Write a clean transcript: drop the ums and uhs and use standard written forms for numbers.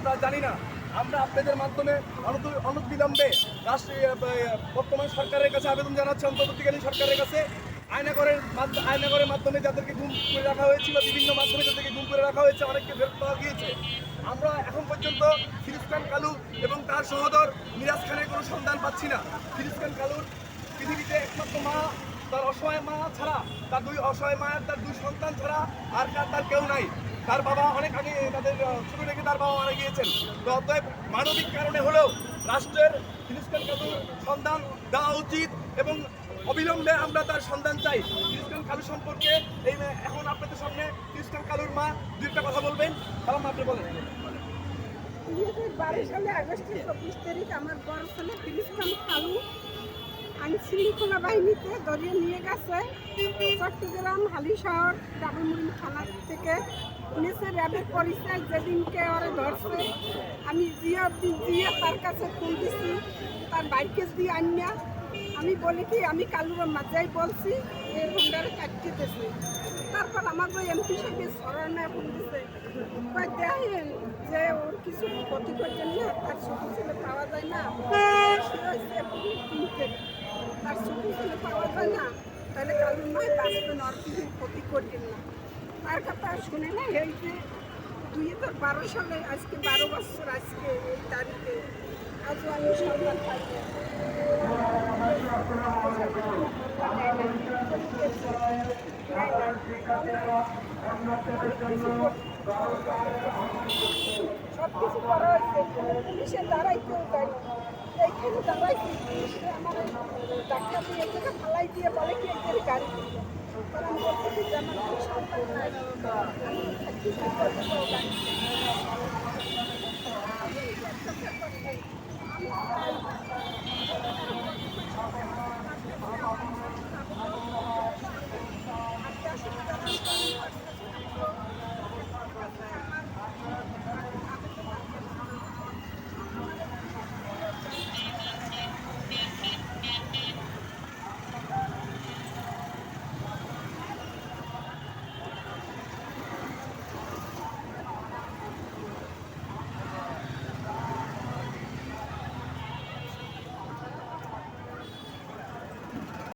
আমরা জানি না। আমরা আপনাদের মাধ্যমে অনতিবিলম্বে রাষ্ট্রীয় বর্তমান সরকারের কাছে আবেদন জানাচ্ছি, অন্তর্বর্তীকালীন সরকারের কাছে আয়নাগরের মাধ্যমে যাদেরকে গুম করে রাখা হয়েছিল, বিভিন্ন মাধ্যমে যাদেরকে গুম করে রাখা হয়েছে, অনেককে ফেরত পাওয়া গিয়েছে। আমরা এখন পর্যন্ত ফিরোজ খান কালু এবং তার সহোদর মিরাজ খানের কোনো সন্ধান পাচ্ছি না। ফিরোজ খান কালুর পৃথিবীতে একমাত্র মা, তার অসহায় মা ছাড়া, তার দুই অসহায় মায়ের তার দুই সন্তান ছাড়া আর তার কেউ নাই। তার বাবা অনেক আগে তাদের ছোট থেকে তার বাবা মারা গিয়েছেন। তো অতএব মানবিক কারণে হলেও রাষ্ট্রের ফিরোজ খান কালুর সন্ধান দেওয়া উচিত এবং অবিলম্বে আমরা তার সন্ধান চাই। ফিরোজ খান কালু সম্পর্কে এখন আপনাদের সামনে ফিরোজ খান কালুর মা দুইটা কথা বলবেন। তাহলে আপনি বলেন। 2012 সালে আগস্টের 24 তারিখ আমার বড় ছেলে ফিরোজ খান কালু আইনশৃঙ্খলা বাহিনীতে ধরিয়ে নিয়ে গেছে চট্টগ্রাম হালিশহর ডাবলমুড়ি থানা থেকে। পুলিশের র্যাবের পরিচয় যেদিনকে ওরা ধরছে, আমি জিয়া তার কাছে ফোন দিছি, তার বাইকে দিয়ে আনিয়া আমি বলি কি আমি কালুর মাঝাই বলছি এই হোন্ডারে কাটতে দিয়েছি। তারপর আমার ওই এমপি সাহেবের সরানায় ফোন দিছে, দেখেন যে ওর কিছু ক্ষতি করছেন না, তার ছোট ছেলে পাওয়া যায় না, তার ছোট ছেলে পাওয়া যায় না, তাহলে কালুর নয় বাঁচবেন, ওর কিছু ক্ষতি করছেন না। তার কথা শুনে না এই যে 2012 সালে আজকে 12 বছর আজকে এই তারিখে আজও আমি সন্ধান পাই না। সব কিছু করা হয়েছে, পুলিশের দ্বারাই কেউ দেয় না। এইখানে দাঁড়াইছি, পুলিশে আমার ডাক্তার দিয়ে থেকে ফালাই দিয়ে বলে কি এদের গাড়ি দিল। কারণ বলছে কি যে আমার কোনো সন্তান নাই, আমি থাকি গাড়ি